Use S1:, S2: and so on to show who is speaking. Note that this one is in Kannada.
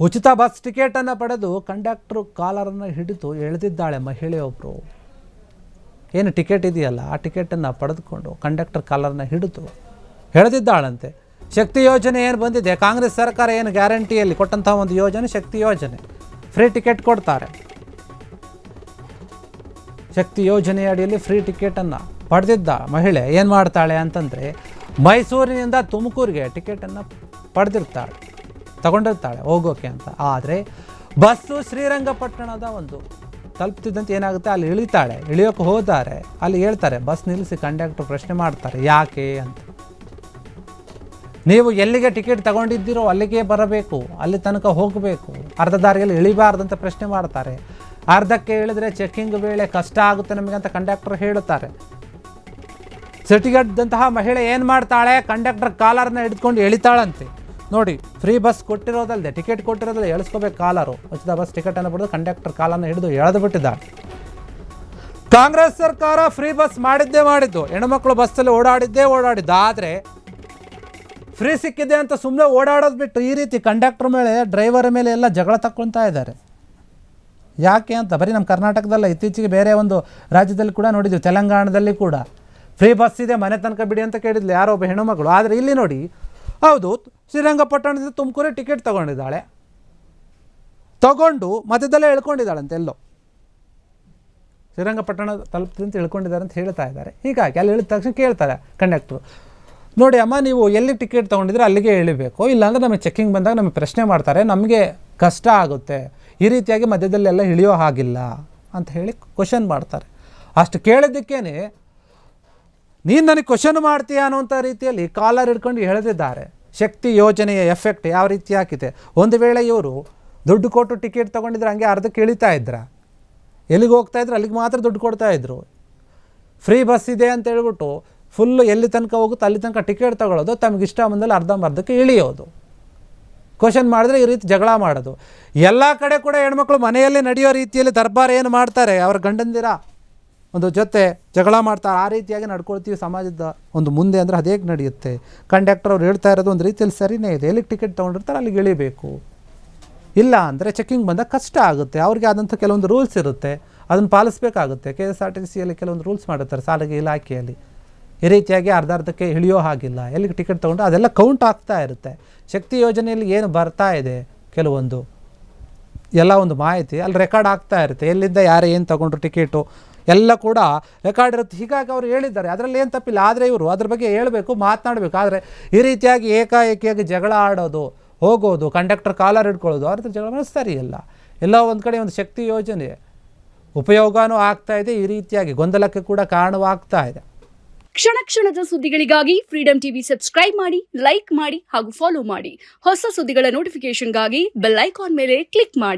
S1: ಉಚಿತ ಬಸ್ ಟಿಕೆಟನ್ನು ಪಡೆದು ಕಂಡಕ್ಟರ್ ಕಾಲರನ್ನು ಹಿಡಿದು ಎಳೆದಿದ್ದಾಳೆ ಮಹಿಳೆಯೊಬ್ಬರು. ಏನು ಟಿಕೆಟ್ ಇದೆಯಲ್ಲ ಆ ಟಿಕೆಟನ್ನು ಪಡೆದುಕೊಂಡು ಕಂಡಕ್ಟರ್ ಕಾಲರನ್ನು ಹಿಡಿದು ಎಳೆದಿದ್ದಾಳಂತೆ. ಶಕ್ತಿ ಯೋಜನೆ ಏನು ಬಂದಿದೆ, ಕಾಂಗ್ರೆಸ್ ಸರ್ಕಾರ ಏನು ಗ್ಯಾರಂಟಿಯಲ್ಲಿ ಕೊಟ್ಟಂತಹ ಒಂದು ಯೋಜನೆ ಶಕ್ತಿ ಯೋಜನೆ. ಫ್ರೀ ಟಿಕೆಟ್ ಕೊಡ್ತಾರೆ. ಶಕ್ತಿ ಯೋಜನೆ ಅಡಿಯಲ್ಲಿ ಫ್ರೀ ಟಿಕೆಟನ್ನು ಪಡೆದಿದ್ದ ಮಹಿಳೆ ಏನು ಮಾಡ್ತಾಳೆ ಅಂತಂದರೆ, ಮೈಸೂರಿನಿಂದ ತುಮಕೂರಿಗೆ ಟಿಕೆಟನ್ನು ಪಡೆದಿರ್ತಾಳೆ, ತಗೊಂಡಿರ್ತಾಳೆ ಹೋಗೋಕೆ ಅಂತ. ಆದರೆ ಬಸ್ಸು ಶ್ರೀರಂಗಪಟ್ಟಣದ ಒಂದು ತಲುಪ್ತಿದ್ದಂತೆ ಏನಾಗುತ್ತೆ, ಅಲ್ಲಿ ಇಳಿತಾಳೆ. ಇಳಿಯೋಕೆ ಹೋದಾರೆ ಅಲ್ಲಿ ಹೇಳ್ತಾರೆ, ಬಸ್ ನಿಲ್ಲಿಸಿ ಕಂಡಕ್ಟರ್ ಪ್ರಶ್ನೆ ಮಾಡ್ತಾರೆ, ಯಾಕೆ ಅಂತ. ನೀವು ಎಲ್ಲಿಗೆ ಟಿಕೆಟ್ ತಗೊಂಡಿದ್ದೀರೋ ಅಲ್ಲಿಗೆ ಬರಬೇಕು, ಅಲ್ಲಿ ತನಕ ಹೋಗಬೇಕು, ಅರ್ಧ ದಾರಿಯಲ್ಲಿ ಇಳಿಬಾರ್ದಂತ ಪ್ರಶ್ನೆ ಮಾಡ್ತಾರೆ. ಅರ್ಧಕ್ಕೆ ಇಳಿದ್ರೆ ಚೆಕ್ಕಿಂಗ್ ವೇಳೆ ಕಷ್ಟ ಆಗುತ್ತೆ ನಮಗೆ ಅಂತ ಕಂಡಕ್ಟರ್ ಹೇಳುತ್ತಾರೆ. ಸಿಟಿಗಡ್ದಂತಹ ಮಹಿಳೆ ಏನು ಮಾಡ್ತಾಳೆ, ಕಂಡಕ್ಟರ್ ಕಾಲರ್ನ ಹಿಡ್ಕೊಂಡು ಎಳಿತಾಳಂತೆ. ನೋಡಿ, ಫ್ರೀ ಬಸ್ ಕೊಟ್ಟಿರೋದಲ್ಲದೆ ಟಿಕೆಟ್ ಕೊಟ್ಟಿರೋದಲ್ಲ, ಎಳಿಸ್ಕೋಬೇಕು ಕಾಲರು. ಉಚಿತ ಬಸ್ ಟಿಕೆಟನ್ನು ಪಡೆದು ಕಂಡಕ್ಟರ್ ಕಾಲನ್ನು ಹಿಡಿದು ಎಳೆದು ಬಿಟ್ಟಿದ್ದಾಳೆ. ಕಾಂಗ್ರೆಸ್ ಸರ್ಕಾರ ಫ್ರೀ ಬಸ್ ಮಾಡಿದ್ದು, ಹೆಣ್ಮಕ್ಳು ಬಸ್ಸಲ್ಲಿ ಓಡಾಡಿದ್ದು. ಆದರೆ ಫ್ರೀ ಸಿಕ್ಕಿದೆ ಅಂತ ಸುಮ್ಮನೆ ಓಡಾಡೋದು ಬಿಟ್ಟು ಈ ರೀತಿ ಕಂಡಕ್ಟರ್ ಮೇಲೆ, ಡ್ರೈವರ್ ಮೇಲೆ ಎಲ್ಲ ಜಗಳ ತಗೊಳ್ತಾ ಇದ್ದಾರೆ. ಯಾಕೆ ಅಂತ ಬರೀ ನಮ್ಮ ಕರ್ನಾಟಕದಲ್ಲ, ಇತ್ತೀಚೆಗೆ ಬೇರೆ ಒಂದು ರಾಜ್ಯದಲ್ಲಿ ಕೂಡ ನೋಡಿದ್ವಿ, ತೆಲಂಗಾಣದಲ್ಲಿ ಕೂಡ ಫ್ರೀ ಬಸ್ ಇದೆ, ಮನೆ ತನಕ ಬಿಡಿ ಅಂತ ಕೇಳಿದ್ಲು ಯಾರೋ ಒಬ್ಬ ಹೆಣ್ಣುಮಗಳು. ಆದರೆ ಇಲ್ಲಿ ನೋಡಿ, ಹೌದು, ಶ್ರೀರಂಗಪಟ್ಟಣದಿಂದ ತುಮಕೂರಿಗೆ ಟಿಕೆಟ್ ತೊಗೊಂಡಿದ್ದಾಳೆ, ತಗೊಂಡು ಮಧ್ಯದಲ್ಲೇ ಇಳ್ಕೊಂಡಿದ್ದಾಳಂತೆ. ಎಲ್ಲೋ ಶ್ರೀರಂಗಪಟ್ಟಣ ತಲುಪ್ತಿಂತ ಇಳ್ಕೊಂಡಿದ್ದಾರೆ ಅಂತ ಹೇಳ್ತಾ ಇದ್ದಾರೆ. ಹೀಗಾಗಿ ಅಲ್ಲಿ ಇಳಿದ ತಕ್ಷಣ ಕೇಳ್ತಾರೆ ಕಂಡಕ್ಟ್ರು, ನೋಡಿ ಅಮ್ಮ, ನೀವು ಎಲ್ಲಿ ಟಿಕೆಟ್ ತೊಗೊಂಡಿದ್ರೆ ಅಲ್ಲಿಗೆ ಇಳಿಬೇಕು, ಇಲ್ಲಾಂದರೆ ನಮಗೆ ಚೆಕ್ಕಿಂಗ್ ಬಂದಾಗ ನಮಗೆ ಪ್ರಶ್ನೆ ಮಾಡ್ತಾರೆ, ನಮಗೆ ಕಷ್ಟ ಆಗುತ್ತೆ, ಈ ರೀತಿಯಾಗಿ ಮಧ್ಯದಲ್ಲೆಲ್ಲ ಇಳಿಯೋ ಹಾಗಿಲ್ಲ ಅಂತ ಹೇಳಿ ಕ್ವಶನ್ ಮಾಡ್ತಾರೆ. ಅಷ್ಟು ಕೇಳಿದ್ದಕ್ಕೇನೆ ನೀನು ನನಗೆ ಕ್ವಶನ್ ಮಾಡ್ತೀಯ ಅನ್ನೋಂಥ ರೀತಿಯಲ್ಲಿ ಕಾಲರ್ ಹಿಡ್ಕೊಂಡು ಎಳೆದಿದ್ದಾರೆ. ಶಕ್ತಿ ಯೋಜನೆಯ ಎಫೆಕ್ಟ್ ಯಾವ ರೀತಿ ಆಗಿದೆ. ಒಂದು ವೇಳೆ ಇವರು ದುಡ್ಡು ಕೊಟ್ಟು ಟಿಕೆಟ್ ತೊಗೊಂಡಿದ್ರೆ ಹಂಗೆ ಅರ್ಧಕ್ಕೆ ಇಳಿತಾ ಇದ್ರ, ಎಲ್ಲಿಗೆ ಹೋಗ್ತಾ ಇದ್ರು ಅಲ್ಲಿಗೆ ಮಾತ್ರ ದುಡ್ಡು ಕೊಡ್ತಾಯಿದ್ರು. ಫ್ರೀ ಬಸ್ ಇದೆ ಅಂತ ಹೇಳ್ಬಿಟ್ಟು ಫುಲ್ಲು ಎಲ್ಲಿ ತನಕ ಹೋಗುತ್ತೋ ಅಲ್ಲಿ ತನಕ ಟಿಕೆಟ್ ತೊಗೊಳ್ಳೋದು, ತಮಗೆ ಇಷ್ಟ ಬಂದಲ್ಲಿ ಅರ್ಧಕ್ಕೆ ಇಳಿಯೋದು. ಕ್ವಶನ್ ಮಾಡಿದ್ರೆ ಈ ರೀತಿ ಜಗಳ ಮಾಡೋದು. ಎಲ್ಲ ಕಡೆ ಕೂಡ ಹೆಣ್ಮಕ್ಳು ಮನೆಯಲ್ಲಿ ನಡೆಯೋ ರೀತಿಯಲ್ಲಿ ದರ್ಬಾರ್ ಏನು ಮಾಡ್ತಾರೆ, ಅವ್ರ ಗಂಡಂದಿರ ಒಂದು ಜೊತೆ ಜಗಳ ಮಾಡ್ತಾರೆ, ಆ ರೀತಿಯಾಗಿ ನಡ್ಕೊಳ್ತೀವಿ ಸಮಾಜದ ಒಂದು ಮುಂದೆ ಅಂದರೆ ಅದು ಹೇಗೆ ನಡೆಯುತ್ತೆ. ಕಂಡಕ್ಟರ್ ಅವ್ರು ಹೇಳ್ತಾ ಇರೋದು ಒಂದು ರೀತಿಯಲ್ಲಿ ಸರಿಯೇ ಇದೆ, ಎಲ್ಲಿಗೆ ಟಿಕೆಟ್ ತೊಗೊಂಡಿರ್ತಾರೆ ಅಲ್ಲಿಗೆ ಇಳಿಬೇಕು, ಇಲ್ಲ ಅಂದರೆ ಚೆಕ್ಕಿಂಗ್ ಬಂದಾಗ ಕಷ್ಟ ಆಗುತ್ತೆ. ಅವ್ರಿಗೆ ಆದಂಥ ಕೆಲವೊಂದು ರೂಲ್ಸ್ ಇರುತ್ತೆ, ಅದನ್ನು ಪಾಲಿಸಬೇಕಾಗುತ್ತೆ. KSRTCಯಲ್ಲಿ ಕೆಲವೊಂದು ರೂಲ್ಸ್ ಮಾಡುತ್ತಾರೆ ಸಾರಿಗೆ ಇಲಾಖೆಯಲ್ಲಿ. ಈ ರೀತಿಯಾಗಿ ಅರ್ಧಕ್ಕೆ ಇಳಿಯೋ ಹಾಗಿಲ್ಲ, ಎಲ್ಲಿಗೆ ಟಿಕೆಟ್ ತೊಗೊಂಡು ಅದೆಲ್ಲ ಕೌಂಟ್ ಆಗ್ತಾ ಇರುತ್ತೆ. ಶಕ್ತಿ ಯೋಜನೆಯಲ್ಲಿ ಏನು ಬರ್ತಾ ಇದೆ ಕೆಲವೊಂದು ಎಲ್ಲ ಒಂದು ಮಾಹಿತಿ ಅಲ್ಲಿ ರೆಕಾರ್ಡ್ ಆಗ್ತಾ ಇರುತ್ತೆ, ಎಲ್ಲಿಂದ ಯಾರು ಏನು ತೊಗೊಂಡ್ರು ಟಿಕೆಟು ಎಲ್ಲ ಕೂಡ ರೆಕಾರ್ಡ್ ಇರುತ್ತೆ. ಹೀಗಾಗಿ ಅವರು ಹೇಳಿದ್ದಾರೆ, ಅದರಲ್ಲಿ ಏನು ತಪ್ಪಿಲ್ಲ. ಆದರೆ ಇವರು ಅದ್ರ ಬಗ್ಗೆ ಹೇಳಬೇಕು, ಮಾತನಾಡಬೇಕು. ಆದರೆ ಈ ರೀತಿಯಾಗಿ ಏಕಾಏಕಿಯಾಗಿ ಜಗಳ ಆಡೋದು, ಹೋಗೋದು, ಕಂಡಕ್ಟರ್ ಕಾಲರ್ ಹಿಡ್ಕೊಳ್ಳೋದು, ಅವ್ರ ಜಗಳ ಸರಿಯಿಲ್ಲ. ಎಲ್ಲೋ ಒಂದು ಕಡೆ ಒಂದು ಶಕ್ತಿ ಯೋಜನೆ ಉಪಯೋಗನೂ ಆಗ್ತಾ ಇದೆ, ಈ ರೀತಿಯಾಗಿ ಗೊಂದಲಕ್ಕೆ ಕೂಡ ಕಾರಣವಾಗ್ತಾ ಇದೆ.
S2: ಕ್ಷಣ ಕ್ಷಣದ ಸುದ್ದಿಗಳಿಗಾಗಿ ಫ್ರೀಡಂ ಟಿವಿ ಸಬ್ಸ್ಕ್ರೈಬ್ ಮಾಡಿ, ಲೈಕ್ ಮಾಡಿ ಹಾಗೂ ಫಾಲೋ ಮಾಡಿ. ಹೊಸ ಸುದ್ದಿಗಳ ನೋಟಿಫಿಕೇಶನ್ಗಾಗಿ ಬೆಲ್ ಐಕಾನ್ ಮೇಲೆ ಕ್ಲಿಕ್ ಮಾಡಿ.